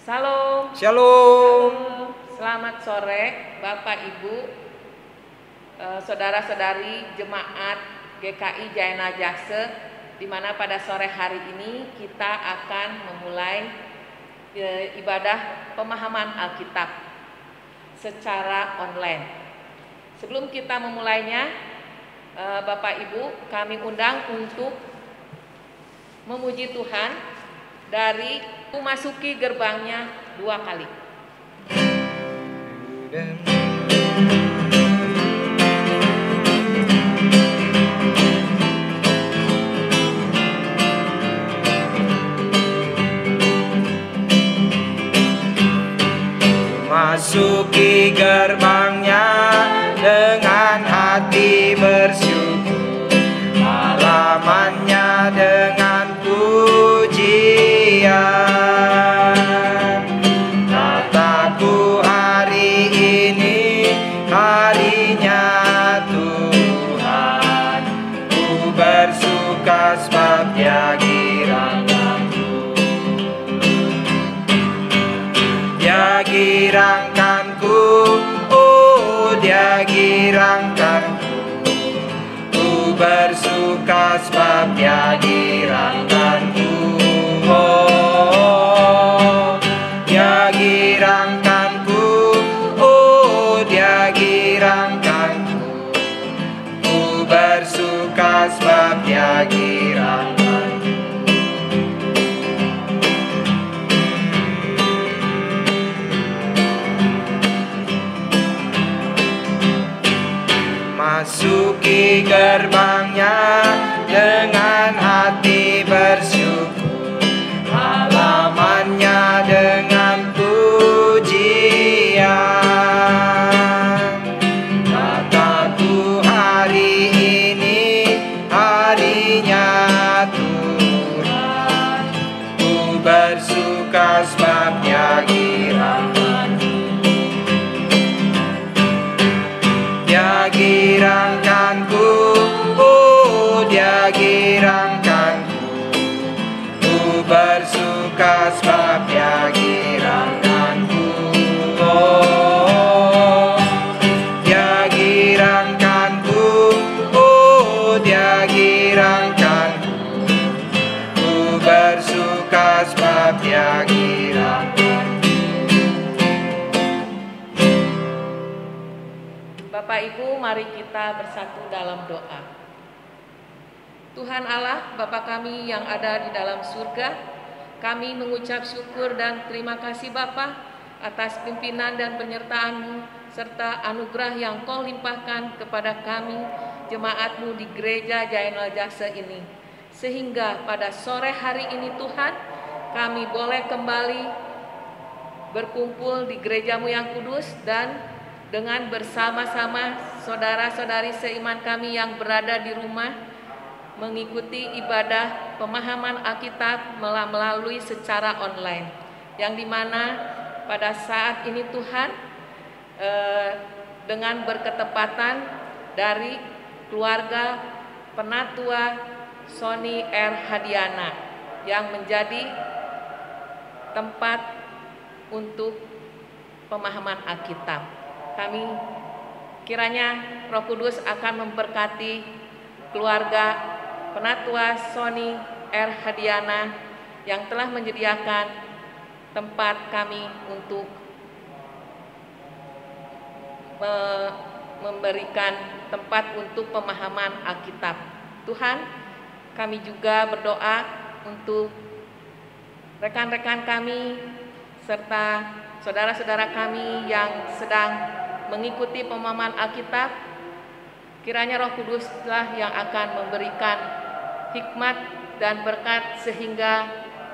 Shalom. Shalom. Selamat sore Bapak Ibu, saudara-saudari jemaat GKI Jaina Jakse, di mana pada sore hari ini kita akan memulai ibadah pemahaman Alkitab secara online. Sebelum kita memulainya, Bapak Ibu, kami undang untuk memuji Tuhan dari memasuki gerbangnya 2 kali. Masuki gerbangnya dengan hati bersyukur, halamannya dengan pujian. Kataku hari ini harinya Tuhan, ku bersuka sebab Dia girangkanku. Dia girangkanku, oh Dia girangkanku. Ku bersuka sebab Dia girangkanku. Oh, Dia girangkanku, oh Dia girangkanku. Ku bersuka sebab Dia girangkanku. Masuki gerbangnya dengan hati bersyukur, halamannya dengan pujian. Kataku hari ini harinya Tuhan, ku bersuka sebab Dia girangkanku. Dia girangkanku, oh Dia girangkanku. Ku bersuka sebab Dia girangkanku. Oh, Dia girangkanku, oh Dia girangkanku. Ku bersuka sebab Dia girangkanku. Bapak Ibu, mari kita bersatu dalam doa. Tuhan Allah, Bapa kami yang ada di dalam surga, kami mengucap syukur dan terima kasih Bapa atas pimpinan dan penyertaan-Mu serta anugerah yang Kau limpahkan kepada kami, jemaat-Mu di Gereja Jaina Jakse ini. Sehingga pada sore hari ini Tuhan, kami boleh kembali berkumpul di gereja-Mu yang kudus dan dengan bersama-sama saudara-saudari seiman kami yang berada di rumah mengikuti ibadah pemahaman Alkitab melalui secara online, yang dimana pada saat ini Tuhan dengan berketepatan dari keluarga Penatua Sony R. Hadiana yang menjadi tempat untuk pemahaman Alkitab. Kami kiranya Roh Kudus akan memberkati keluarga Penatua Sony R. Hadiana yang telah menyediakan tempat kami untuk memberikan tempat untuk pemahaman Alkitab. Tuhan, kami juga berdoa untuk rekan-rekan kami serta saudara-saudara kami yang sedang mengikuti pemahaman Alkitab. Kiranya Roh Kuduslah yang akan memberikan hikmat dan berkat sehingga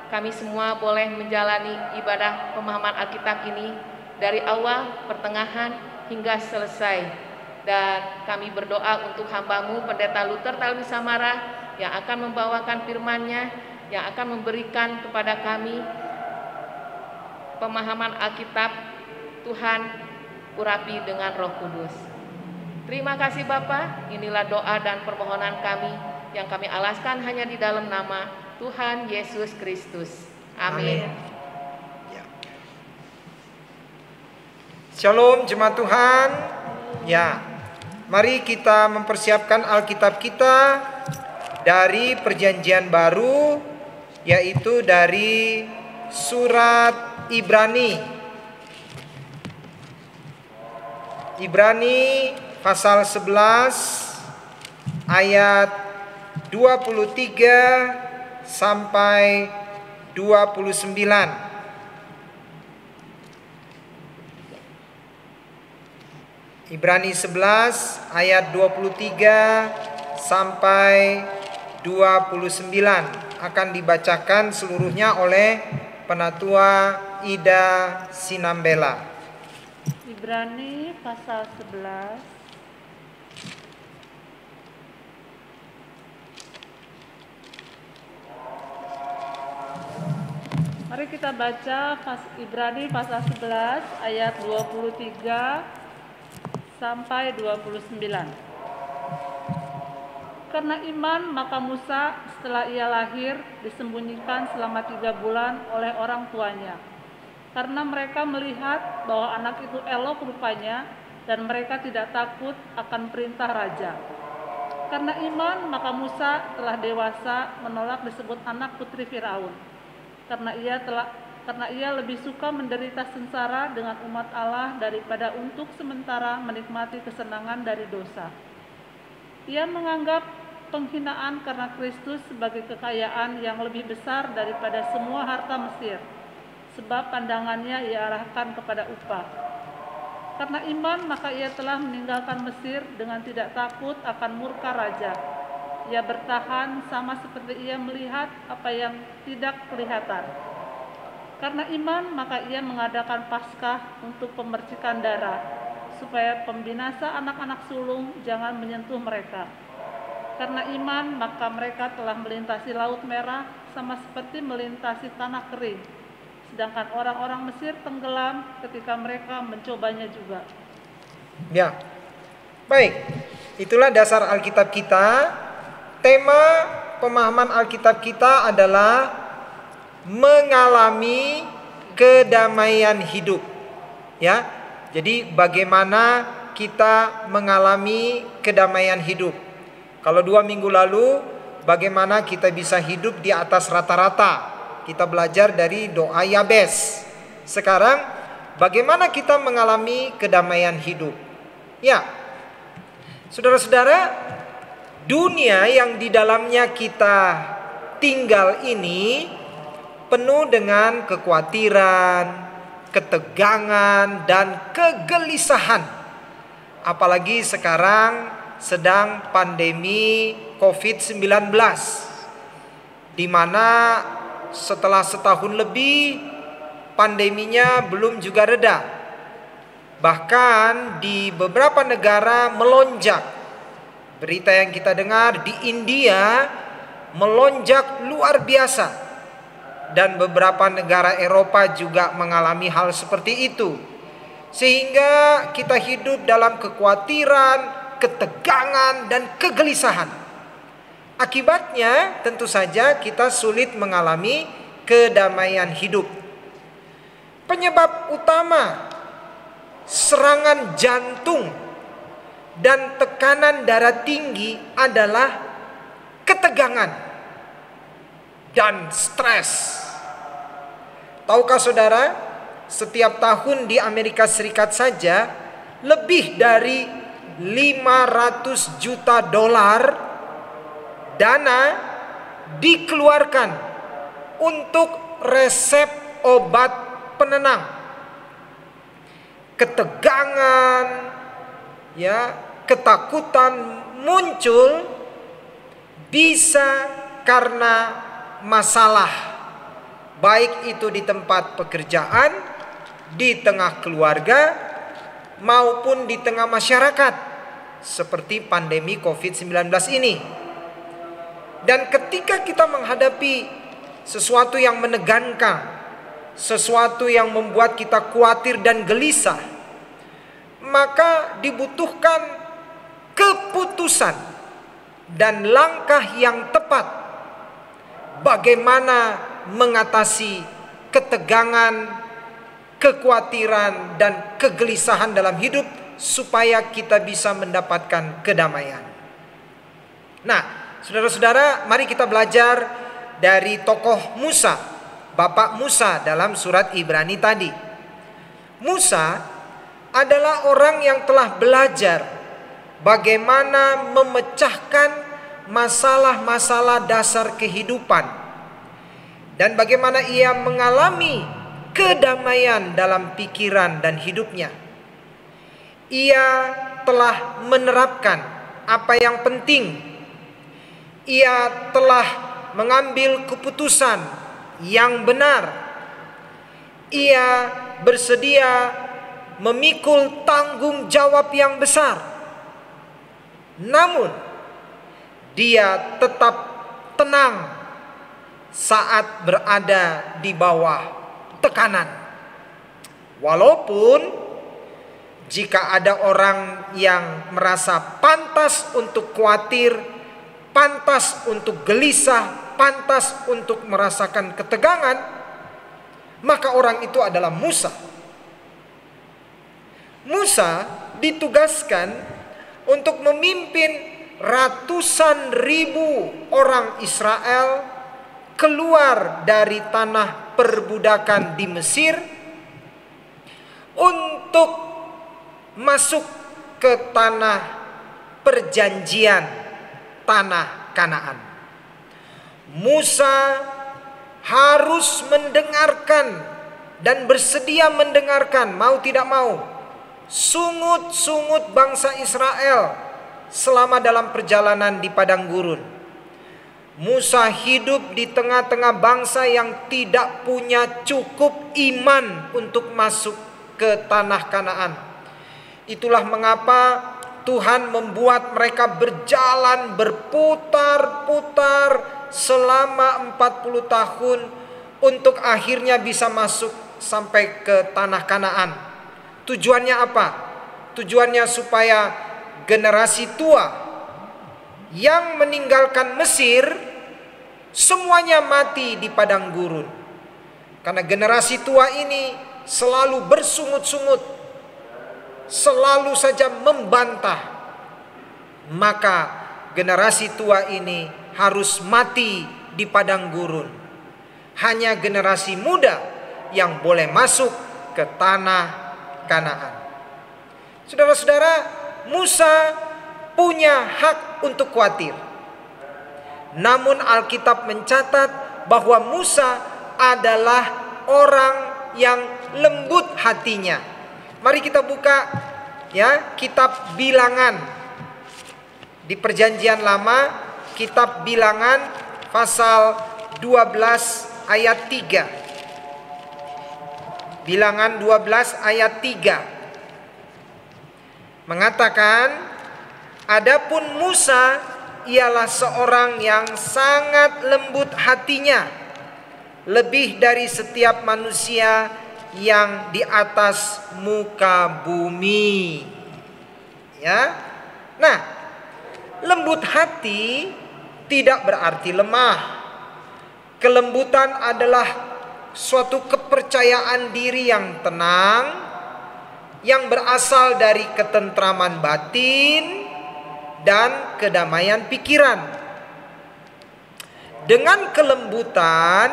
kami semua boleh menjalani ibadah pemahaman Alkitab ini dari awal, pertengahan hingga selesai. Dan kami berdoa untuk hamba-Mu Pendeta Luther Talmi Samara yang akan membawakan firman-Nya, yang akan memberikan kepada kami pemahaman Alkitab. Tuhan, urapi dengan Roh Kudus. Terima kasih Bapa, inilah doa dan permohonan kami yang kami alaskan hanya di dalam nama Tuhan Yesus Kristus. Amin. Ya. Shalom jemaat Tuhan. Ya, mari kita mempersiapkan Alkitab kita dari Perjanjian Baru, yaitu dari surat Ibrani. Ibrani pasal 11 ayat 23 sampai 29. Ibrani 11 ayat 23 sampai 29 akan dibacakan seluruhnya oleh Penatua Ida Sinambela. Ibrani pasal 11 Mari kita baca Ibrani pasal 11 ayat 23 sampai 29. Karena iman maka Musa setelah ia lahir disembunyikan selama 3 bulan oleh orang tuanya. Karena mereka melihat bahwa anak itu elok rupanya dan mereka tidak takut akan perintah raja. Karena iman maka Musa telah dewasa menolak disebut anak putri Firaun. Karena ia lebih suka menderita sengsara dengan umat Allah daripada untuk sementara menikmati kesenangan dari dosa. Ia menganggap penghinaan karena Kristus sebagai kekayaan yang lebih besar daripada semua harta Mesir, sebab pandangannya ia arahkan kepada upah. Karena iman maka ia telah meninggalkan Mesir dengan tidak takut akan murka raja. Ia bertahan sama seperti ia melihat apa yang tidak kelihatan. Karena iman maka ia mengadakan Paskah untuk pemercikan darah, supaya pembinasa anak-anak sulung jangan menyentuh mereka. Karena iman maka mereka telah melintasi Laut Merah sama seperti melintasi tanah kering, sedangkan orang-orang Mesir tenggelam ketika mereka mencobanya juga. Ya, baik, itulah dasar Alkitab kita. Tema pemahaman Alkitab kita adalah mengalami kedamaian hidup. Ya, jadi bagaimana kita mengalami kedamaian hidup? Kalau 2 minggu lalu, bagaimana kita bisa hidup di atas rata-rata? Kita belajar dari doa Yabes. Sekarang, bagaimana kita mengalami kedamaian hidup? Ya, saudara-saudara, dunia yang di dalamnya kita tinggal ini penuh dengan kekhawatiran, ketegangan, dan kegelisahan. Apalagi sekarang sedang pandemi COVID-19, di mana setelah setahun lebih pandeminya belum juga reda. Bahkan di beberapa negara melonjak. Berita yang kita dengar di India melonjak luar biasa. Dan beberapa negara Eropa juga mengalami hal seperti itu. Sehingga kita hidup dalam kekhawatiran, ketegangan, dan kegelisahan. Akibatnya tentu saja kita sulit mengalami kedamaian hidup. Penyebab utama serangan jantung dan tekanan darah tinggi adalah ketegangan dan stres. Tahukah saudara, setiap tahun di Amerika Serikat saja lebih dari 500 juta dolar dana dikeluarkan untuk resep obat penenang. Ketegangan, ya, ketakutan muncul bisa karena masalah, baik itu di tempat pekerjaan, di tengah keluarga, maupun di tengah masyarakat, seperti pandemi COVID-19 ini. Dan ketika kita menghadapi sesuatu yang menegangkan, sesuatu yang membuat kita khawatir dan gelisah, maka dibutuhkan keputusan dan langkah yang tepat bagaimana mengatasi ketegangan, kekhawatiran dan kegelisahan dalam hidup supaya kita bisa mendapatkan kedamaian. Nah, saudara-saudara, mari kita belajar dari tokoh Musa, Bapak Musa dalam surat Ibrani tadi. Musa adalah orang yang telah belajar bagaimana memecahkan masalah-masalah dasar kehidupan dan bagaimana ia mengalami kedamaian dalam pikiran dan hidupnya. Ia telah menerapkan apa yang penting. Ia telah mengambil keputusan yang benar. Ia bersedia memikul tanggung jawab yang besar. Namun dia tetap tenang saat berada di bawah tekanan. Walaupun jika ada orang yang merasa pantas untuk khawatir, pantas untuk gelisah, pantas untuk merasakan ketegangan, maka orang itu adalah Musa. Musa ditugaskan untuk memimpin ratusan ribu orang Israel keluar dari tanah perbudakan di Mesir untuk masuk ke tanah perjanjian, tanah Kanaan. Musa harus mendengarkan dan bersedia mendengarkan, mau tidak mau, sungut-sungut bangsa Israel selama dalam perjalanan di padang gurun. Musa hidup di tengah-tengah bangsa yang tidak punya cukup iman untuk masuk ke tanah Kanaan. Itulah mengapa Tuhan membuat mereka berjalan berputar-putar selama 40 tahun untuk akhirnya bisa masuk sampai ke tanah Kanaan. Tujuannya apa? Tujuannya supaya generasi tua yang meninggalkan Mesir semuanya mati di padang gurun. Karena generasi tua ini selalu bersungut-sungut, selalu saja membantah. Maka generasi tua ini harus mati di padang gurun. Hanya generasi muda yang boleh masuk ke tanah Kanaan. Saudara-saudara, Musa punya hak untuk khawatir. Namun Alkitab mencatat bahwa Musa adalah orang yang lembut hatinya. Mari kita buka ya kitab Bilangan. Di Perjanjian Lama, kitab Bilangan pasal 12 ayat 3. Bilangan 12 ayat 3 mengatakan, adapun Musa ialah seorang yang sangat lembut hatinya, lebih dari setiap manusia yang di atas muka bumi. Ya. Nah, lembut hati tidak berarti lemah. Kelembutan adalah suatu kepercayaan diri yang tenang, yang berasal dari ketentraman batin dan kedamaian pikiran. Dengan kelembutan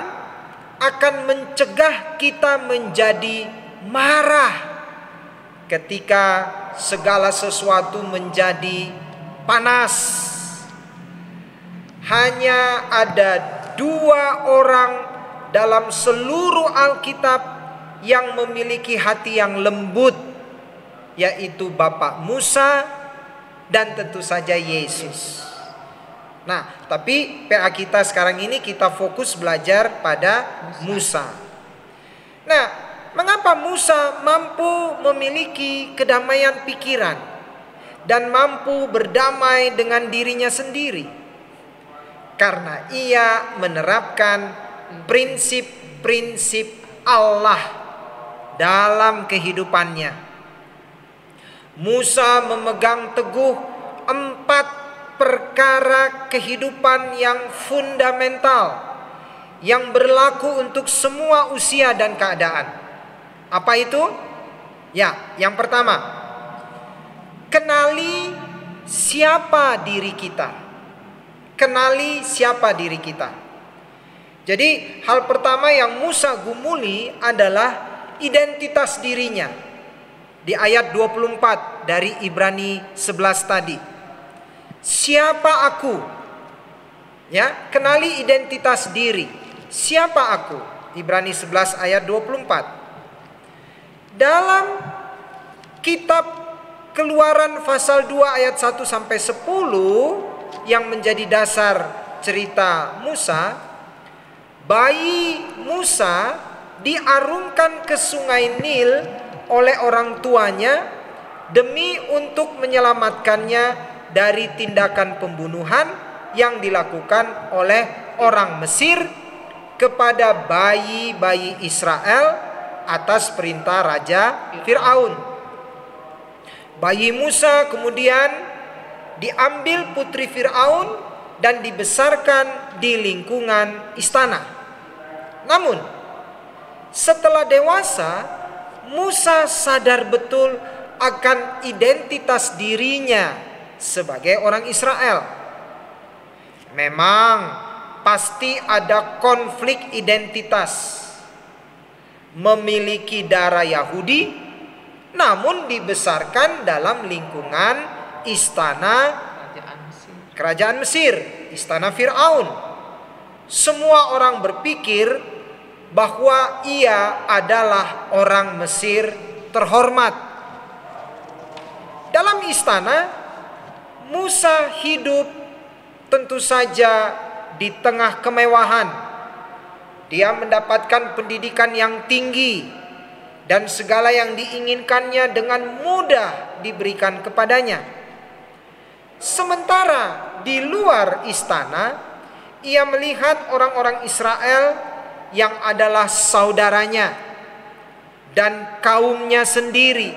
akan mencegah kita menjadi marah ketika segala sesuatu menjadi panas. Hanya ada 2 orang dalam seluruh Alkitab yang memiliki hati yang lembut, yaitu Bapak Musa dan tentu saja Yesus. Nah, tapi PA kita sekarang ini kita fokus belajar pada Musa. Nah, mengapa Musa mampu memiliki kedamaian pikiran dan mampu berdamai dengan dirinya sendiri? Karena ia menerapkan prinsip-prinsip Allah dalam kehidupannya. Musa memegang teguh 4 perkara kehidupan yang fundamental yang berlaku untuk semua usia dan keadaan. Apa itu? Ya, yang pertama, kenali siapa diri kita. Kenali siapa diri kita. Jadi hal pertama yang Musa gumuli adalah identitas dirinya. Di ayat 24 dari Ibrani 11 tadi. Siapa aku? Ya, kenali identitas diri. Siapa aku? Ibrani 11 ayat 24. Dalam kitab Keluaran pasal 2 ayat 1 sampai 10 yang menjadi dasar cerita Musa, bayi Musa diarungkan ke sungai Nil oleh orang tuanya demi untuk menyelamatkannya dari tindakan pembunuhan yang dilakukan oleh orang Mesir kepada bayi-bayi Israel atas perintah Raja Fir'aun. Bayi Musa kemudian diambil putri Fir'aun dan dibesarkan di lingkungan istana. Namun setelah dewasa, Musa sadar betul akan identitas dirinya sebagai orang Israel. Memang pasti ada konflik identitas. Memiliki darah Yahudi, namun dibesarkan dalam lingkungan istana kerajaan Mesir, istana Fir'aun. Semua orang berpikir bahwa ia adalah orang Mesir terhormat. Dalam istana, Musa hidup tentu saja di tengah kemewahan. Dia mendapatkan pendidikan yang tinggi dan segala yang diinginkannya dengan mudah diberikan kepadanya. Sementara di luar istana, ia melihat orang-orang Israel yang adalah saudaranya dan kaumnya sendiri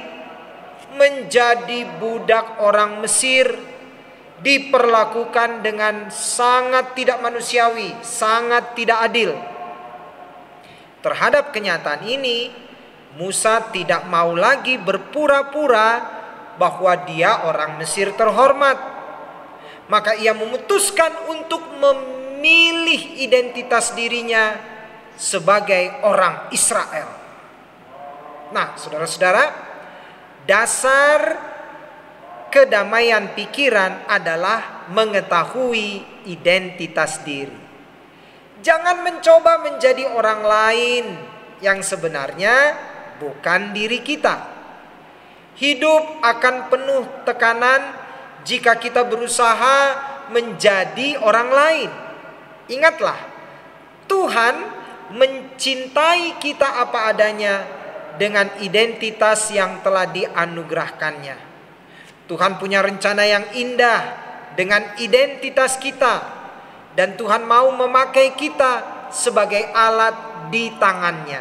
menjadi budak orang Mesir, diperlakukan dengan sangat tidak manusiawi, sangat tidak adil. Terhadap kenyataan ini, Musa tidak mau lagi berpura-pura bahwa dia orang Mesir terhormat. Maka ia memutuskan untuk memilih identitas dirinya sebagai orang Israel. Nah, saudara-saudara, dasar kedamaian pikiran adalah mengetahui identitas diri. Jangan mencoba menjadi orang lain yang sebenarnya bukan diri kita. Hidup akan penuh tekanan jika kita berusaha menjadi orang lain. Ingatlah, Tuhan mencintai kita apa adanya dengan identitas yang telah dianugerahkannya. Tuhan punya rencana yang indah dengan identitas kita. Dan Tuhan mau memakai kita sebagai alat di tangannya.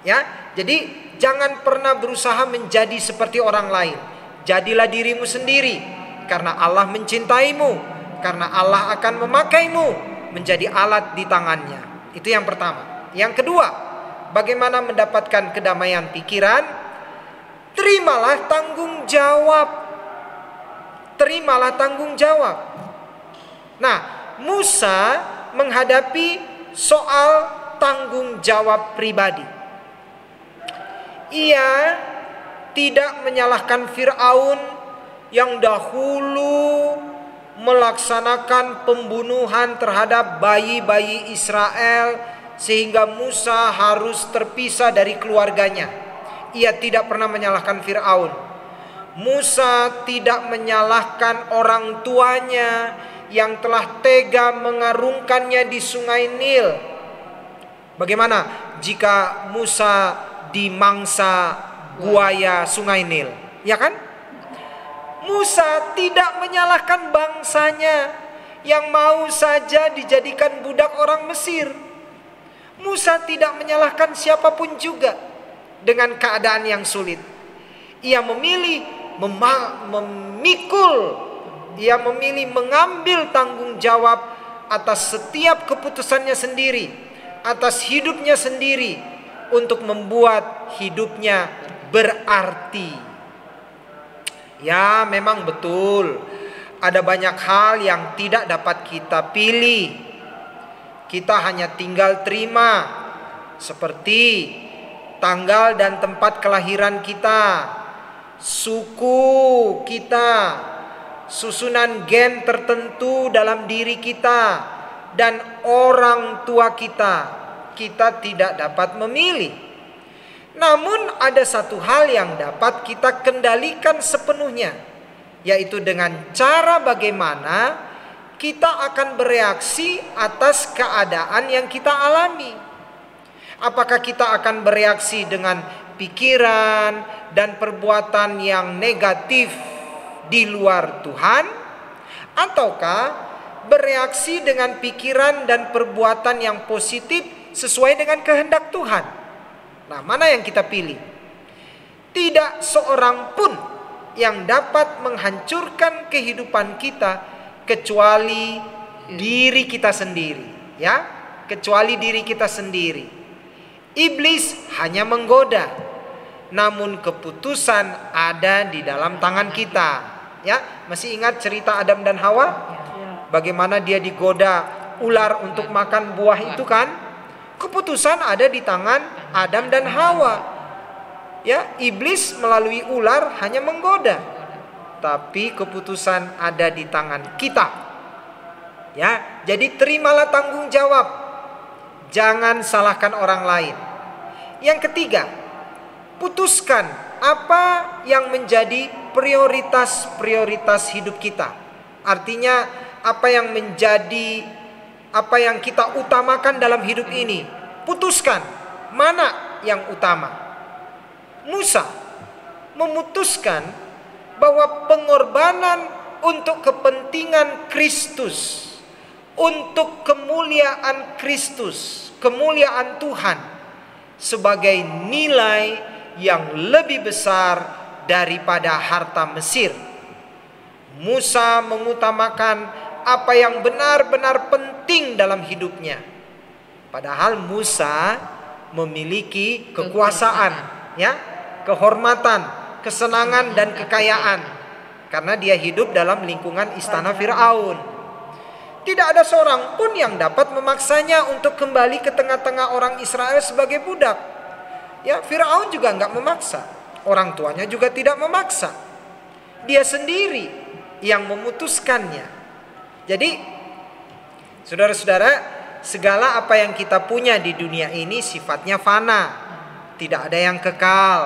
Ya, jadi jangan pernah berusaha menjadi seperti orang lain. Jadilah dirimu sendiri, karena Allah mencintaimu, karena Allah akan memakaimu menjadi alat di tangannya. Itu yang pertama. Yang kedua, bagaimana mendapatkan kedamaian pikiran? Terimalah tanggung jawab. Terimalah tanggung jawab. Nah, Musa menghadapi soal tanggung jawab pribadi. Ia tidak menyalahkan Fir'aun yang dahulu melaksanakan pembunuhan terhadap bayi-bayi Israel sehingga Musa harus terpisah dari keluarganya. Ia tidak pernah menyalahkan Fir'aun. Musa tidak menyalahkan orang tuanya yang telah tega mengarungkannya di sungai Nil. Bagaimana jika Musa dimangsa buaya sungai Nil? Ya kan? Musa tidak menyalahkan bangsanya yang mau saja dijadikan budak orang Mesir. Musa tidak menyalahkan siapapun juga dengan keadaan yang sulit. Ia memilih memikul. Ia memilih mengambil tanggung jawab atas setiap keputusannya sendiri, atas hidupnya sendiri, untuk membuat hidupnya berarti. Ya, memang betul. Ada banyak hal yang tidak dapat kita pilih. Kita hanya tinggal terima, seperti tanggal dan tempat kelahiran kita, suku kita, susunan gen tertentu dalam diri kita, dan orang tua kita. Kita tidak dapat memilih. Namun ada satu hal yang dapat kita kendalikan sepenuhnya, yaitu dengan cara bagaimana kita akan bereaksi atas keadaan yang kita alami. Apakah kita akan bereaksi dengan pikiran dan perbuatan yang negatif di luar Tuhan, ataukah bereaksi dengan pikiran dan perbuatan yang positif sesuai dengan kehendak Tuhan? Nah, mana yang kita pilih? Tidak seorang pun yang dapat menghancurkan kehidupan kita kecuali diri kita sendiri, ya, kecuali diri kita sendiri. Iblis hanya menggoda, namun keputusan ada di dalam tangan kita. Ya, masih ingat cerita Adam dan Hawa? Bagaimana dia digoda ular untuk makan buah itu kan? Keputusan ada di tangan Adam dan Hawa. Ya, iblis melalui ular hanya menggoda, tapi keputusan ada di tangan kita. Ya, jadi terimalah tanggung jawab. Jangan salahkan orang lain. Yang ketiga, putuskan apa yang menjadi prioritas-prioritas hidup kita. Artinya apa yang kita utamakan dalam hidup ini. Putuskan mana yang utama. Musa memutuskan bahwa pengorbanan untuk kepentingan Kristus, untuk kemuliaan Kristus, kemuliaan Tuhan, sebagai nilai yang lebih besar daripada harta Mesir. Musa mengutamakan apa yang benar-benar penting dalam hidupnya. Padahal Musa memiliki kekuasaan, ya, kehormatan, kesenangan dan kekayaan, karena dia hidup dalam lingkungan istana Firaun. Tidak ada seorang pun yang dapat memaksanya untuk kembali ke tengah-tengah orang Israel sebagai budak. Ya, Firaun juga enggak memaksa. Orang tuanya juga tidak memaksa. Dia sendiri yang memutuskannya. Jadi, saudara-saudara, segala apa yang kita punya di dunia ini sifatnya fana. Tidak ada yang kekal.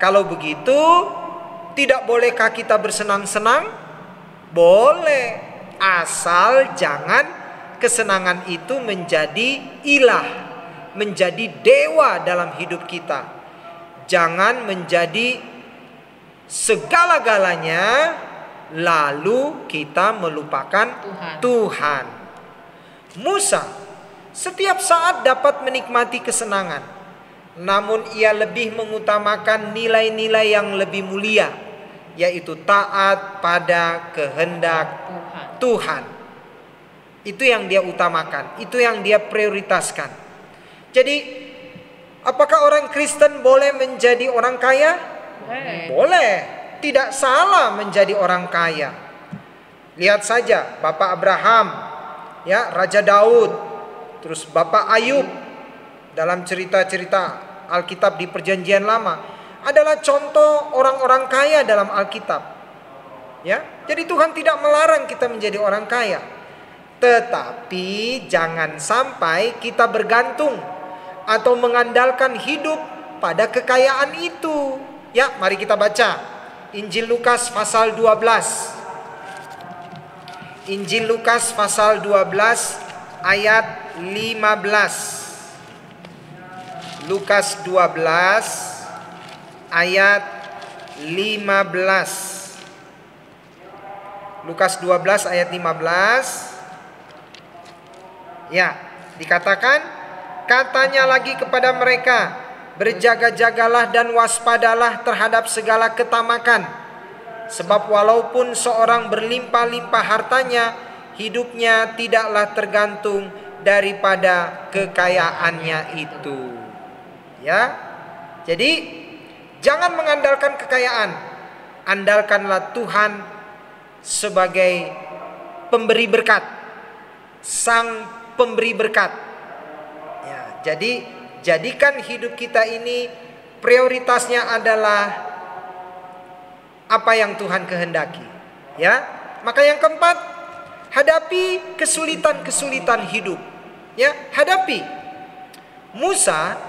Kalau begitu, tidak bolehkah kita bersenang-senang? Boleh. Asal jangan kesenangan itu menjadi ilah, menjadi dewa dalam hidup kita. Jangan menjadi segala-galanya lalu kita melupakan Tuhan. Musa setiap saat dapat menikmati kesenangan, namun ia lebih mengutamakan nilai-nilai yang lebih mulia, yaitu taat pada kehendak Tuhan. Itu yang dia utamakan, itu yang dia prioritaskan. Jadi, apakah orang Kristen boleh menjadi orang kaya? Boleh. Tidak salah menjadi orang kaya. Lihat saja Bapak Abraham, ya, Raja Daud, terus Bapak Ayub dalam cerita-cerita Alkitab di Perjanjian Lama adalah contoh orang-orang kaya dalam Alkitab. Ya, jadi Tuhan tidak melarang kita menjadi orang kaya. Tetapi jangan sampai kita bergantung atau mengandalkan hidup pada kekayaan itu. Ya, mari kita baca Injil Lukas pasal 12. Injil Lukas pasal 12 ayat 15. Lukas 12 ayat 15. Lukas 12 ayat 15. Ya, dikatakan, katanya lagi kepada mereka, berjaga-jagalah dan waspadalah terhadap segala ketamakan. Sebab walaupun seorang berlimpah-limpah hartanya, hidupnya tidaklah tergantung daripada kekayaannya itu. Ya. Jadi jangan mengandalkan kekayaan. Andalkanlah Tuhan sebagai pemberi berkat. Sang pemberi berkat. Ya, jadi jadikan hidup kita ini prioritasnya adalah apa yang Tuhan kehendaki. Ya. Maka yang keempat, hadapi kesulitan-kesulitan hidup. Ya, hadapi. Musa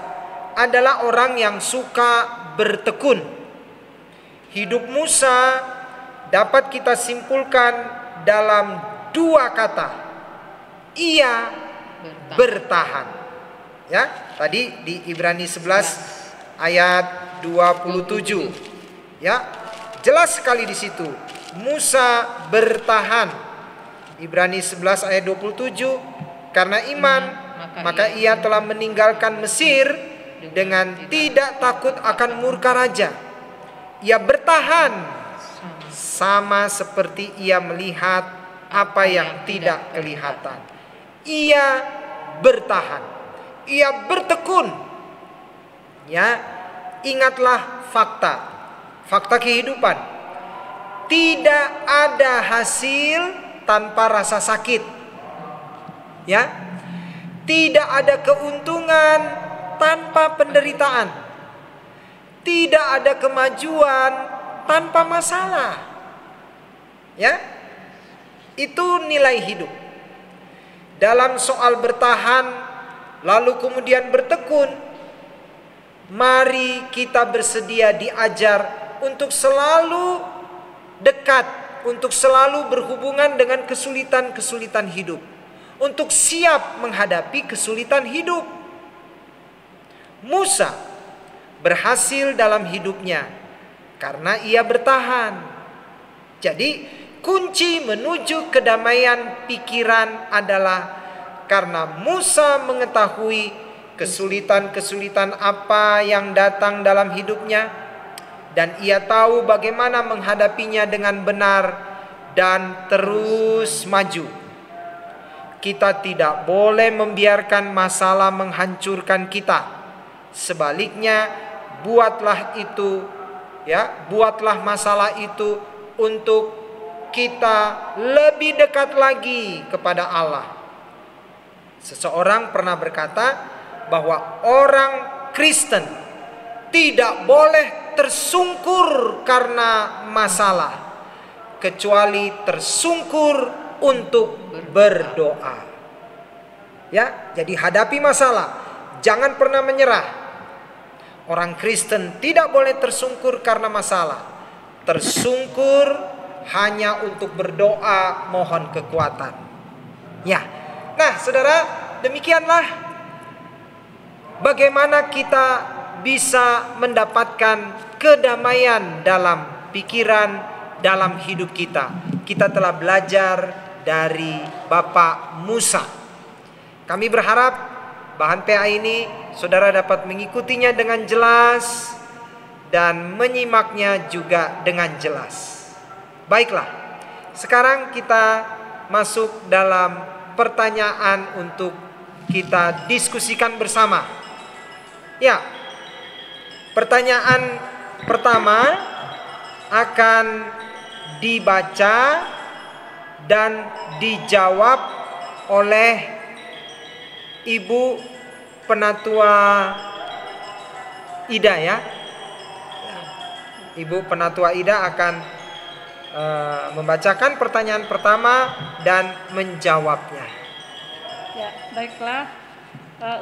adalah orang yang suka bertekun. Hidup Musa dapat kita simpulkan dalam dua kata. Ia bertahan. Ya, tadi di Ibrani 11 ayat 27. Ya, jelas sekali di situ. Musa bertahan. Ibrani 11 ayat 27, karena iman maka ia telah meninggalkan Mesir dengan tidak takut akan murka raja. Ia bertahan sama seperti ia melihat apa yang tidak kelihatan. Ia bertahan. Ia bertekun. Ya, ingatlah fakta. Fakta kehidupan. Tidak ada hasil tanpa rasa sakit. Ya. Tidak ada keuntungan tanpa penderitaan. Tidak ada kemajuan tanpa masalah. Ya. Itu nilai hidup. Dalam soal bertahan lalu kemudian bertekun, mari kita bersedia diajar untuk selalu dekat, untuk selalu berhubungan dengan kesulitan-kesulitan hidup, untuk siap menghadapi kesulitan hidup. Musa berhasil dalam hidupnya karena ia bertahan. Jadi kunci menuju kedamaian pikiran adalah karena Musa mengetahui kesulitan-kesulitan apa yang datang dalam hidupnya, dan ia tahu bagaimana menghadapinya dengan benar dan terus maju. Kita tidak boleh membiarkan masalah menghancurkan kita. Sebaliknya, buatlah masalah itu untuk kita lebih dekat lagi kepada Allah. Seseorang pernah berkata bahwa orang Kristen tidak boleh tersungkur karena masalah, kecuali tersungkur untuk berdoa. Ya, jadi hadapi masalah, jangan pernah menyerah. Orang Kristen tidak boleh tersungkur karena masalah. Tersungkur hanya untuk berdoa mohon kekuatan. Ya. Nah, saudara, demikianlah bagaimana kita bisa mendapatkan kedamaian dalam pikiran, dalam hidup kita. Kita telah belajar dari Bapak Musa. Kami berharap bahan PA ini saudara dapat mengikutinya dengan jelas dan menyimaknya juga dengan jelas. Baiklah, sekarang kita masuk dalam pertanyaan untuk kita diskusikan bersama. Ya, pertanyaan pertama akan dibaca dan dijawab oleh Ibu Penatua Ida ya. Ibu Penatua Ida akan membacakan pertanyaan pertama dan menjawabnya. Ya, baiklah.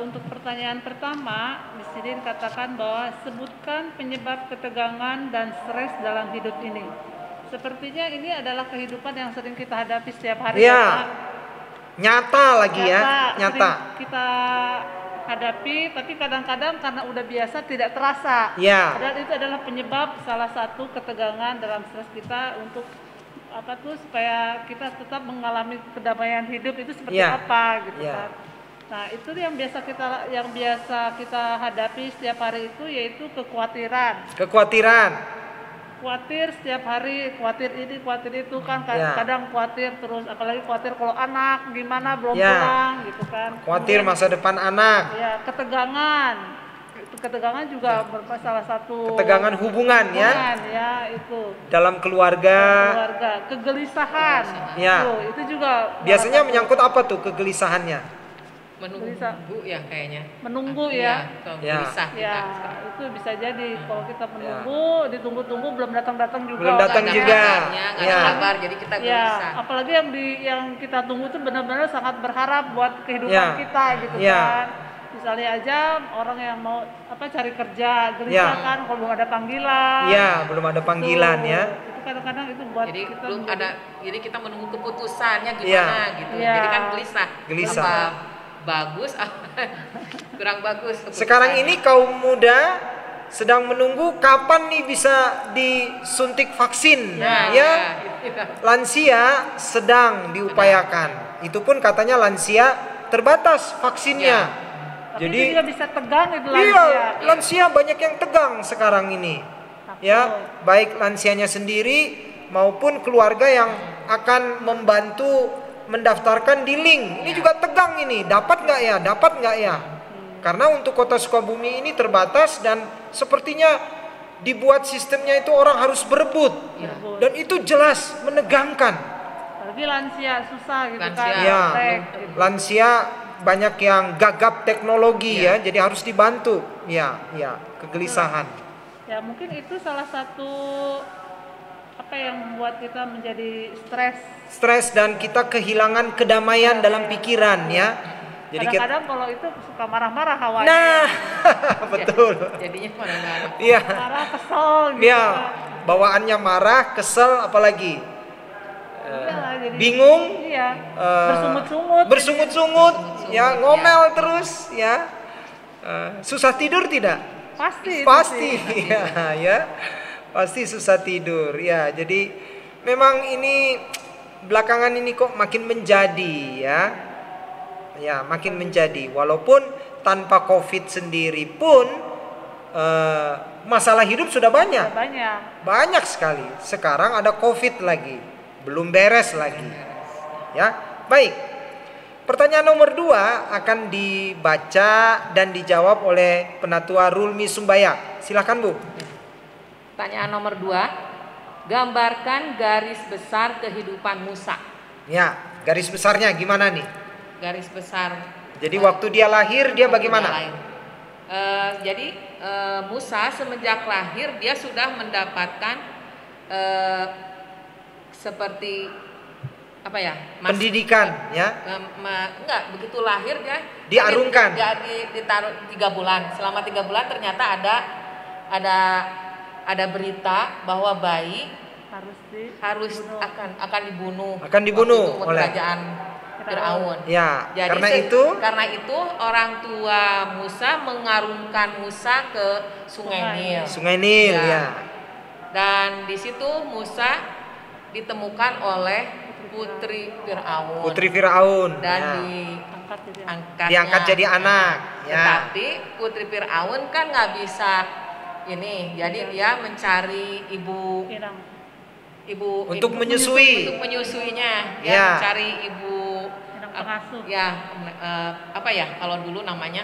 Untuk pertanyaan pertama, di sini dikatakan bahwa sebutkan penyebab ketegangan dan stres dalam hidup ini. Sepertinya ini adalah kehidupan yang sering kita hadapi setiap hari. Ya, nyata lagi ya, nyata. Kita hadapi, tapi kadang-kadang karena udah biasa tidak terasa. Ya. Dan itu adalah penyebab salah satu ketegangan dalam stres kita untuk supaya kita tetap mengalami kedamaian hidup itu seperti apa gitu kan. Nah, itu yang biasa kita hadapi setiap hari itu yaitu kekhawatiran. Khawatir setiap hari, khawatir ini, khawatir itu kan, kadang khawatir terus, apalagi khawatir kalau anak gimana belum pulang gitu kan. Khawatir masa depan anak. Ya, ketegangan. Itu ketegangan juga merupakan salah satu Ketegangan hubungan ya hubungan, ya itu. dalam keluarga. Keluarga, kegelisahan. Ya. Tuh, itu juga Biasanya salah satu. menyangkut apa tuh kegelisahannya? Menunggu ya kayaknya. Menunggu Iya, ya. kalau Ya. gelisah Ya, kita. itu bisa jadi kalau kita menunggu, ditunggu-tunggu belum datang-datang juga. Belum datang orangnya. juga. Nggak ada Ya. kabar, jadi kita Ya, gelisah. apalagi yang kita tunggu itu benar-benar sangat berharap buat kehidupan Ya. kita gitu Ya. kan. Misalnya aja orang yang mau cari kerja, gelisah Ya. kan kalau belum ada panggilan. Ya, belum ada panggilan Tuh, ya. Itu kadang-kadang itu buat Jadi kita belum menjadi- ada, jadi kita menunggu keputusannya Iya. gimana gitu. Iya. Jadi kan gelisah. Gelisah. Apa bagus, kurang bagus. Sekarang keputusannya. ini kaum muda sedang menunggu kapan nih bisa disuntik vaksin. Nah, Ya, iya. lansia sedang diupayakan. Itu pun katanya lansia terbatas vaksinnya. Tapi Jadi itu juga bisa tegang itu iya, lansia. lansia banyak yang tegang sekarang ini. Ya, baik lansianya sendiri maupun keluarga yang akan membantu mendaftarkan di link. Ini juga tegang ini. Dapat nggak ya? Dapat nggak ya? Karena untuk Kota Sukabumi ini terbatas dan sepertinya dibuat sistemnya itu orang harus berebut. Berebut. Dan itu jelas menegangkan. Apalagi lansia susah gitu Lansia. kan. Ya, praktek, gitu. lansia banyak yang gagap teknologi ya, jadi harus dibantu. Ya, kegelisahan. Ya mungkin itu salah satu apa yang membuat kita menjadi Stres dan kita kehilangan kedamaian dalam pikiran ya. Jadi kita, kadang-kadang kalau itu suka marah-marah hawanya. nah, betul. Jadinya marah-marah. Iya, Marah, kesel gitu. iya. Bawaannya marah, kesel, apalagi Iya, jadi- bingung, Iya. eh, Bersungut-sungut. bersungut-sungut, ya ngomel terus, ya. Susah tidur tidak? Pasti. itu Pasti, sih. ya, pasti susah tidur, ya. Jadi memang ini belakangan ini kok makin menjadi, ya, makin menjadi. Walaupun tanpa COVID sendiri pun masalah hidup sudah banyak, Banyak. sekali. Sekarang ada COVID lagi, belum beres lagi, ya. Baik. Pertanyaan nomor 2 akan dibaca dan dijawab oleh Penatua Rulmi Sumbaya. Silakan Bu. Pertanyaan nomor 2, gambarkan garis besar kehidupan Musa. Ya, garis besarnya gimana nih? Garis besar. Jadi waktu dia lahir dia bagaimana? Jadi Musa semenjak lahir dia sudah mendapatkan seperti apa ya? Pendidikan, ya. Enggak, begitu lahir dia Diarungkan. ditaruh 3 bulan. Selama 3 bulan ternyata ada berita bahwa bayi harus akan dibunuh. Akan dibunuh Waktu itu oleh kerajaan Firaun. Ya, Jadi karena itu orang tua Musa mengarungkan Musa ke Sungai Nil. Sungai Nil, ya. Dan di situ Musa ditemukan oleh putri Firaun. Putri Firaun. Dan ya. diangkat Diangkat jadi anak, ya. Tetapi putri Firaun kan nggak bisa ini, jadi dia mencari ibu Untuk menyusui. untuk menyusuinya, Ya. dia mencari ibu Inang pengasuh. ya apa ya kalau dulu namanya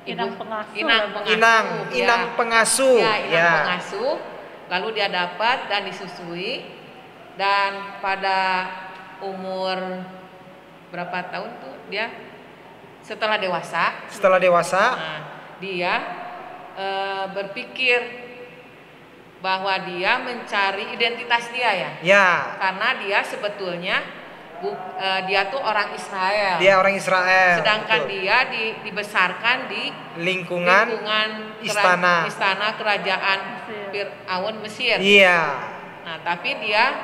Inang pengasuh. Inang pengasuh. Ya, inang Ya. pengasuh. Lalu dia dapat dan disusui, dan pada umur berapa tahun tuh dia setelah dewasa. Setelah dewasa, Nah, dia berpikir bahwa dia mencari identitas dia ya. ya. Karena dia sebetulnya dia tuh orang Israel. Dia orang Israel. Sedangkan betul. dia dibesarkan di lingkungan istana. istana kerajaan Firaun Mesir. Iya. Nah, tapi dia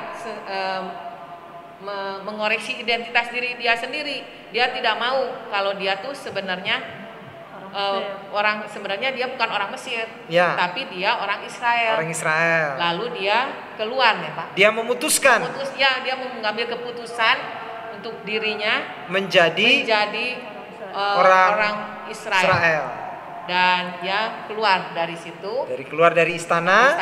mengoreksi identitas diri dia sendiri. Dia tidak mau kalau dia tuh sebenarnya sebenarnya dia bukan orang Mesir, Ya. tapi dia orang Israel. Orang Israel. Lalu dia keluar ya Pak. Dia memutuskan Dia mengambil keputusan untuk dirinya menjadi orang Israel. Israel. Dan dia keluar dari situ, Keluar dari istana.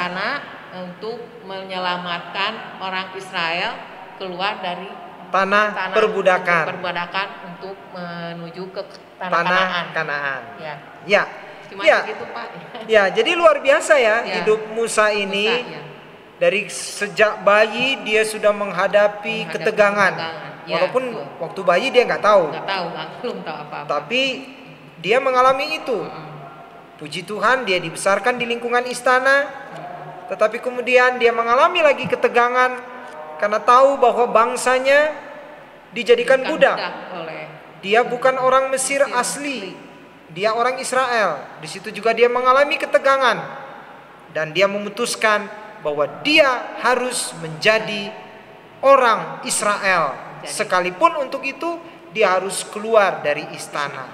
untuk menyelamatkan orang Israel keluar dari Tanah perbudakan. untuk menuju ke tanah Tanah Kanaan. Kanaan. Ya. Ya. cuma Ya. gitu Pak. Ya, jadi luar biasa ya, Ya. hidup Musa ini. Musa, ya. Dari sejak bayi dia sudah menghadapi ketegangan. Ya, Walaupun betul. waktu bayi dia nggak tahu, Nggak tahu, belum tahu apa-apa. tapi dia mengalami itu. Puji Tuhan dia dibesarkan di lingkungan istana, tetapi kemudian dia mengalami lagi ketegangan karena tahu bahwa bangsanya dijadikan budak. Oleh Dia bukan orang Mesir asli, dia orang Israel. Di situ juga dia mengalami ketegangan dan dia memutuskan bahwa dia harus menjadi orang Israel. Sekalipun untuk itu dia harus keluar dari istana.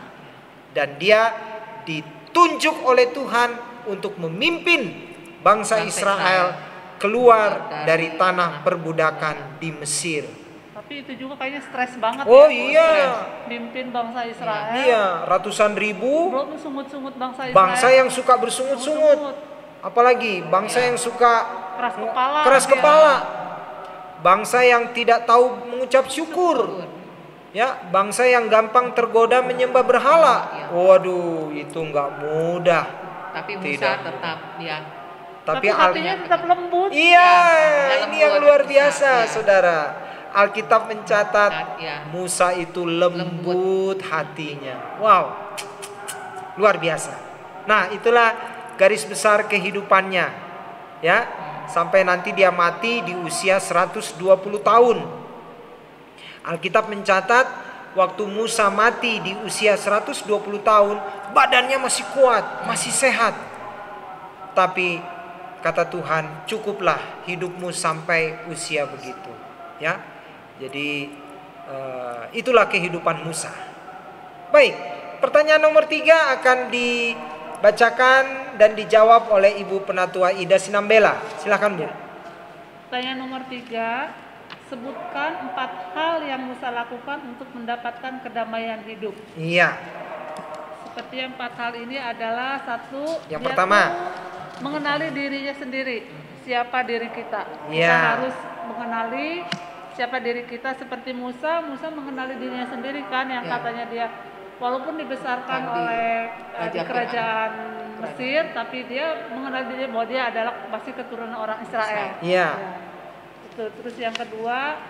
Dan dia ditunjuk oleh Tuhan untuk memimpin bangsa Israel keluar dari tanah perbudakan di Mesir. Tapi itu juga kayaknya stres banget Oh ya. iya. Mimpin bangsa Israel. Iya, ratusan ribu Belum sungut-sungut bangsa Israel. bangsa yang suka bersungut-sungut. Apalagi bangsa yang suka keras kepala. keras dia. kepala. Bangsa yang tidak tahu mengucap syukur. Ya, bangsa yang gampang tergoda menyembah berhala. Waduh, itu nggak mudah. Tapi Musa Tidak. tetap dia. Tapi hatinya tetap lembut. Iya, Ya, ini yang lembut, luar Musa, biasa, ya. Saudara. Alkitab mencatat Ya. Musa itu lembut hatinya. Wow, luar biasa. Nah, itulah garis besar kehidupannya, ya. Sampai nanti dia mati di usia 120 tahun. Alkitab mencatat waktu Musa mati di usia 120 tahun, badannya masih kuat, masih sehat. Tapi kata Tuhan, cukuplah hidupmu sampai usia begitu, ya. Jadi itulah kehidupan Musa. Baik, pertanyaan nomor 3 akan dibacakan dan dijawab oleh Ibu Penatua Ida Sinambela. Silakan Bu. Pertanyaan nomor 3, sebutkan 4 hal yang Musa lakukan untuk mendapatkan kedamaian hidup. Iya. Seperti yang 4 hal ini adalah satu, Yang dia pertama, tuh mengenali dirinya sendiri, siapa diri kita. Kita Iya. harus mengenali siapa diri kita. Seperti Musa mengenali dirinya sendiri kan, yang Ya. katanya dia walaupun dibesarkan Di oleh di Raja kerajaan Mesir, tapi dia mengenali dirinya bahwa dia adalah pasti keturunan orang Israel. Iya. Ya. Itu. Terus yang kedua,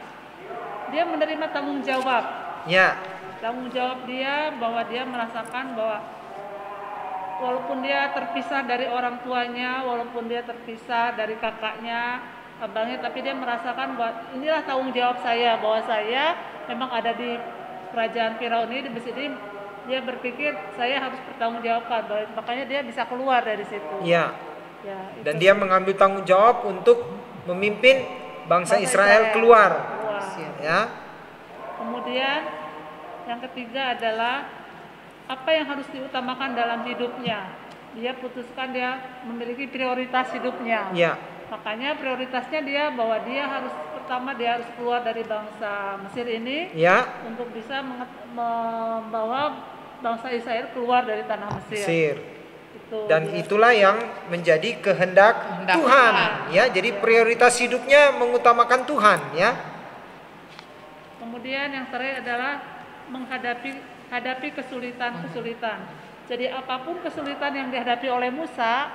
dia menerima tanggung jawab. Ya. Tanggung jawab dia bahwa dia merasakan bahwa walaupun dia terpisah dari orang tuanya, walaupun dia terpisah dari kakaknya, abangnya, tapi dia merasakan bahwa inilah tanggung jawab saya, bahwa saya memang ada di kerajaan Firaun ini, di Mesir ini. Dia berpikir saya harus bertanggung jawabkan, makanya dia bisa keluar dari situ. Iya. Ya, itu. Dan dia mengambil tanggung jawab untuk memimpin bangsa Israel keluar. Ya. Kemudian yang ketiga adalah apa yang harus diutamakan dalam hidupnya. Dia putuskan dia memiliki prioritas hidupnya. Ya. Makanya prioritasnya dia bahwa dia harus pertama dia harus keluar dari bangsa Mesir ini, Ya. untuk bisa membawa bangsa Israel keluar dari tanah Mesir. Mesir. Itu Dan dia. itulah yang menjadi kehendak Kehendak Tuhan. Tuhan. Ya, jadi prioritas hidupnya mengutamakan Tuhan, ya. Kemudian yang terakhir adalah menghadapi kesulitan-kesulitan. Jadi apapun kesulitan yang dihadapi oleh Musa,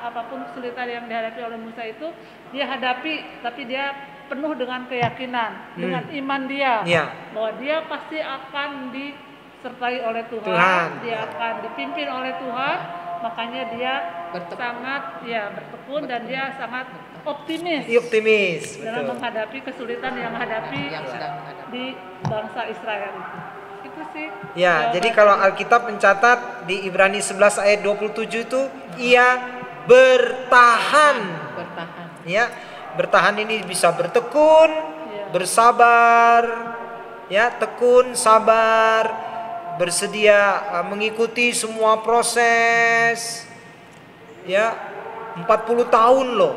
itu dia hadapi, tapi dia penuh dengan keyakinan, dengan iman dia, Iya. bahwa dia pasti akan disertai oleh Tuhan, Tuhan. dia akan dipimpin oleh Tuhan. Makanya dia sangat bertekun dan dia sangat optimis Optimis, dalam betul. menghadapi kesulitan yang hadapi yang sedang menghadapi. di bangsa Israel itu. Itu sih. Ya, jawaban jadi kalau saya. Alkitab mencatat di Ibrani 11 ayat 27 itu ia bertahan. Bertahan. Ya, bertahan ini bisa bertekun, Iya. bersabar, ya, tekun, sabar, bersedia mengikuti semua proses. Ya, 40 tahun loh.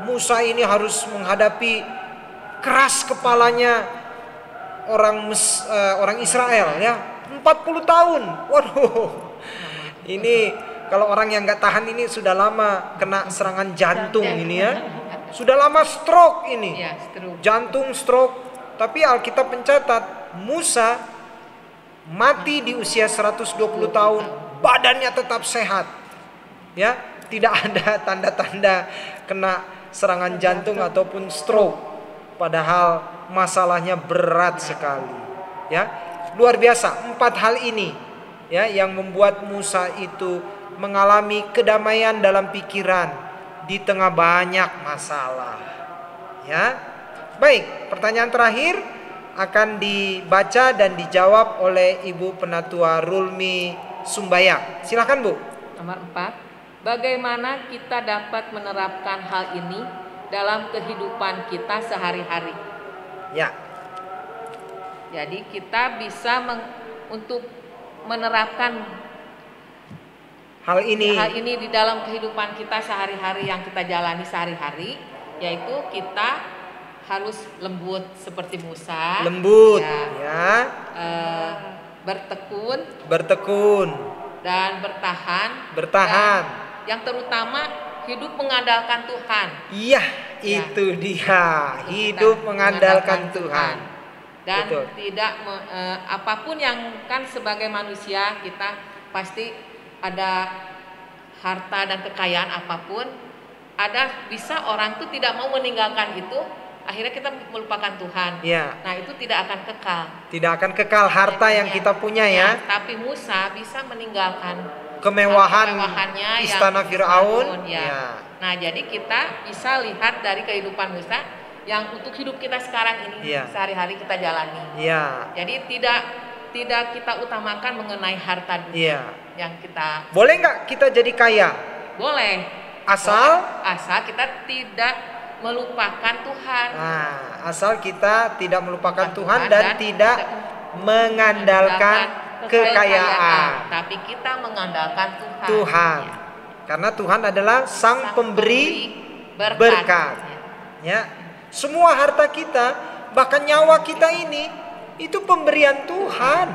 Musa ini harus menghadapi keras kepalanya orang Israel, ya. 40 tahun. Waduh. Ini kalau orang yang nggak tahan ini sudah lama kena serangan jantung ini, ya. Sudah lama stroke ini. Ya, stroke. Jantung stroke. Tapi Alkitab mencatat Musa mati di usia 120 tahun badannya tetap sehat. Ya, tidak ada tanda-tanda kena serangan jantung ataupun stroke. Padahal masalahnya berat sekali. Ya, luar biasa. 4 hal ini ya yang membuat Musa itu mengalami kedamaian dalam pikiran di tengah banyak masalah. Ya. Baik, pertanyaan terakhir akan dibaca dan dijawab oleh Ibu Penatua Rulmi Sumbayak. Silakan, Bu. Nomor 4, bagaimana kita dapat menerapkan hal ini dalam kehidupan kita sehari-hari? Ya. Jadi kita bisa untuk menerapkan hal ini di dalam kehidupan kita sehari-hari yang kita jalani sehari-hari, yaitu kita harus lembut seperti Musa. Lembut, bertekun dan bertahan. Dan yang terutama hidup mengandalkan Tuhan. Iya, itu dia. Hidup mengandalkan Tuhan. Dan tidak apapun yang kan sebagai manusia kita pasti ada harta dan kekayaan apapun, bisa orang tuh tidak mau meninggalkan itu, akhirnya kita melupakan Tuhan. Ya. Nah, itu tidak akan kekal. Tidak akan kekal harta yang kita punya ya. Tapi Musa bisa meninggalkan kemewahannya istana Firaun. Ya. Nah, jadi kita bisa lihat dari kehidupan Musa yang untuk hidup kita sekarang ini sehari-hari kita jalani. Ya. Jadi tidak kita utamakan mengenai harta dunia yang kita. Boleh nggak kita jadi kaya? Boleh. Asal kita tidak melupakan Tuhan. Nah, asal kita tidak melupakan Tuhan dan tidak mengandalkan kekayaan, tapi kita mengandalkan Tuhan. Karena Tuhan adalah Sang Pemberi berkat. Ya, semua harta kita, bahkan nyawa kita ini, itu pemberian Tuhan.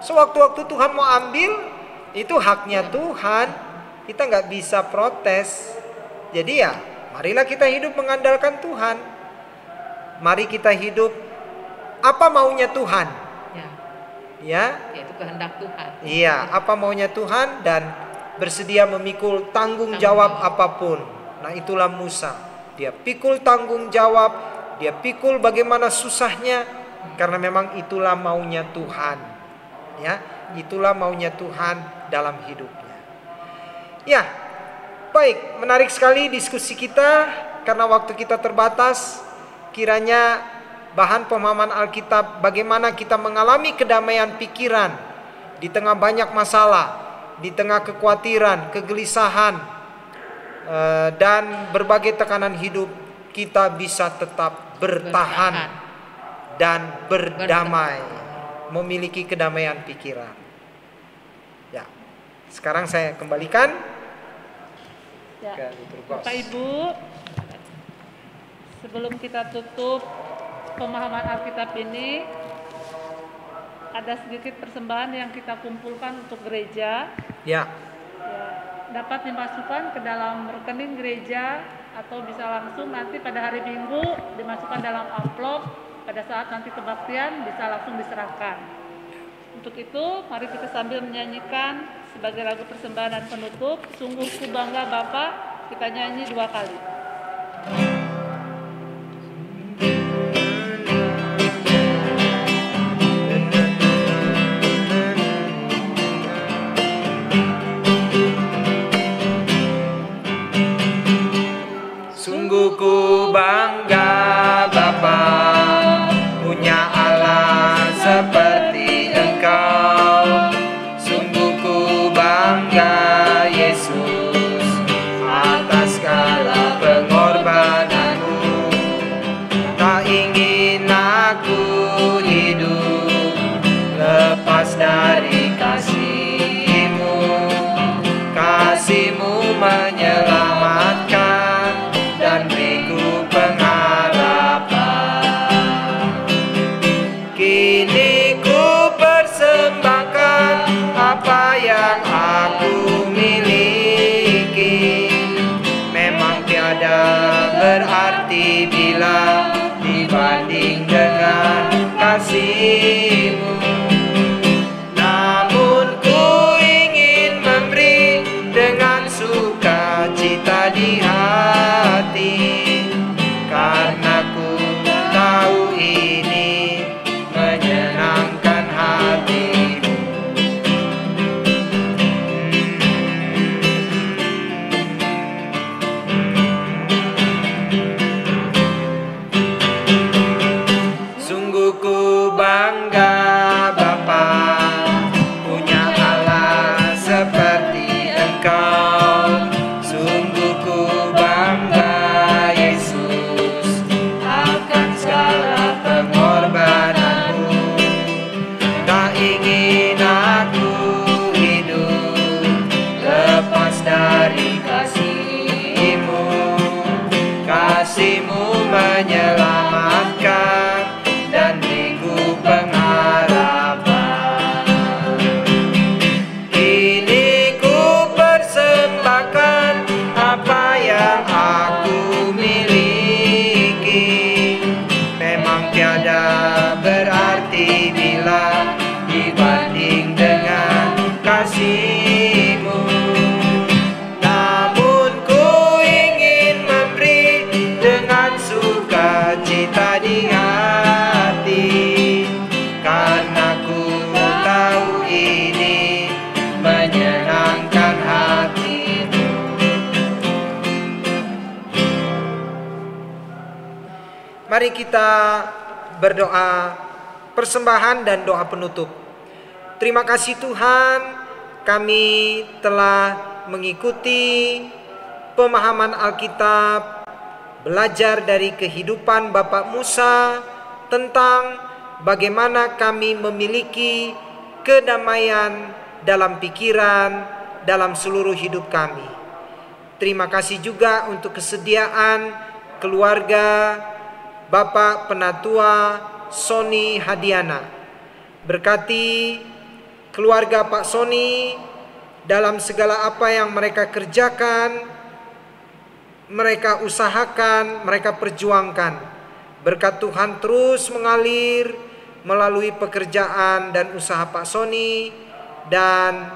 Sewaktu-waktu Tuhan mau ambil, itu haknya Tuhan. Kita nggak bisa protes. Jadi ya, marilah kita hidup mengandalkan Tuhan. Mari kita hidup apa maunya Tuhan. Ya, yaitu kehendak Tuhan. Iya, apa maunya Tuhan dan bersedia memikul tanggung jawab apapun. Nah, itulah Musa. Dia pikul tanggung jawab, dia pikul bagaimana susahnya karena memang itulah maunya Tuhan. Ya, itulah maunya Tuhan dalam hidupnya. Ya. Baik, menarik sekali diskusi kita karena waktu kita terbatas. Kiranya bahan pemahaman Alkitab bagaimana kita mengalami kedamaian pikiran di tengah banyak masalah, di tengah kekhawatiran, kegelisahan, dan berbagai tekanan hidup, kita bisa tetap bertahan dan berdamai, memiliki kedamaian pikiran. Ya, sekarang saya kembalikan. Ya, Bapak Ibu, sebelum kita tutup pemahaman Alkitab ini, ada sedikit persembahan yang kita kumpulkan untuk gereja. Ya. Dapat dimasukkan ke dalam rekening gereja atau bisa langsung nanti pada hari Minggu dimasukkan dalam amplop. Pada saat nanti kebaktian bisa langsung diserahkan. Untuk itu, mari kita sambil menyanyikan sebagai lagu persembahan dan penutup, Sungguh Ku Bangga Bapa, kita nyanyi 2 kali. Sungguh ku bangga Bapa, punya Allah seperti Engkau. Sungguh ku bangga Yesus atas segala pengorbananmu. Tak ingin aku hidup lepas dari kasih-Mu. Kasih-Mu menyelamatkan dan beriku pengharapan. Kini ku persembahkan apa yang aku miliki. Memang tiada berarti bila dibanding dengan kasih-Mu. Namun ku ingin menyelamatkan dan beriku pengharapan. Kini ku persembahkan apa yang aku miliki. Memang tiada berarti bila dibanding dengan kasih-Mu. Namun ku ingin memberi dengan sukacita di hati, karena ku tahu ini menyenangkan hati-Mu. Mari kita berdoa persembahan dan doa penutup. Terima kasih Tuhan, kami telah mengikuti pemahaman Alkitab, belajar dari kehidupan Bapak Musa tentang bagaimana kami memiliki kedamaian dalam pikiran, dalam seluruh hidup kami. Terima kasih juga untuk kesediaan keluarga Bapak Penatua Sony Hadiana. Berkati keluarga Pak Sony dalam segala apa yang mereka kerjakan, mereka usahakan, mereka perjuangkan. Berkat Tuhan terus mengalir melalui pekerjaan dan usaha Pak Sony dan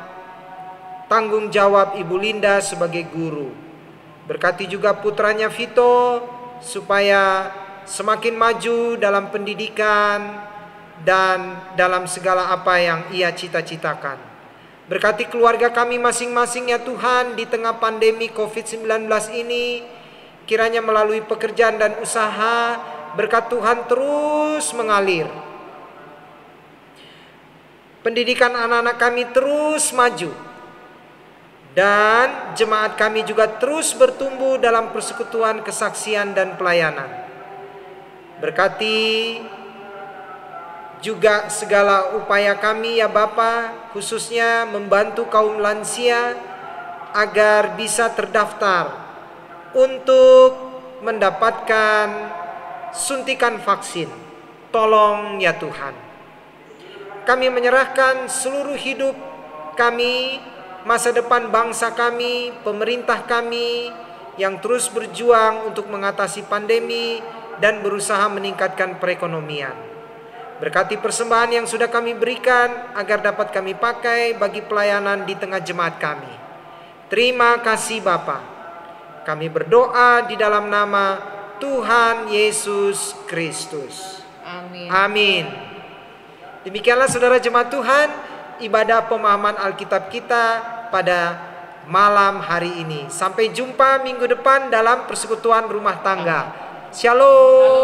tanggung jawab Ibu Linda sebagai guru. Berkati juga putranya Vito supaya semakin maju dalam pendidikan dan dalam segala apa yang ia cita-citakan. Berkati keluarga kami masing-masing ya Tuhan di tengah pandemi COVID-19 ini. Kiranya melalui pekerjaan dan usaha berkat Tuhan terus mengalir. Pendidikan anak-anak kami terus maju. Dan jemaat kami juga terus bertumbuh dalam persekutuan, kesaksian dan pelayanan. Berkati juga segala upaya kami ya Bapa, khususnya membantu kaum lansia agar bisa terdaftar untuk mendapatkan suntikan vaksin. Tolong ya Tuhan. Kami menyerahkan seluruh hidup kami, masa depan bangsa kami, pemerintah kami yang terus berjuang untuk mengatasi pandemi dan berusaha meningkatkan perekonomian. Berkati persembahan yang sudah kami berikan agar dapat kami pakai bagi pelayanan di tengah jemaat kami. Terima kasih Bapa. Kami berdoa di dalam nama Tuhan Yesus Kristus. Amin. Amin. Demikianlah saudara jemaat Tuhan, ibadah pemahaman Alkitab kita pada malam hari ini. Sampai jumpa minggu depan dalam persekutuan rumah tangga. Shalom.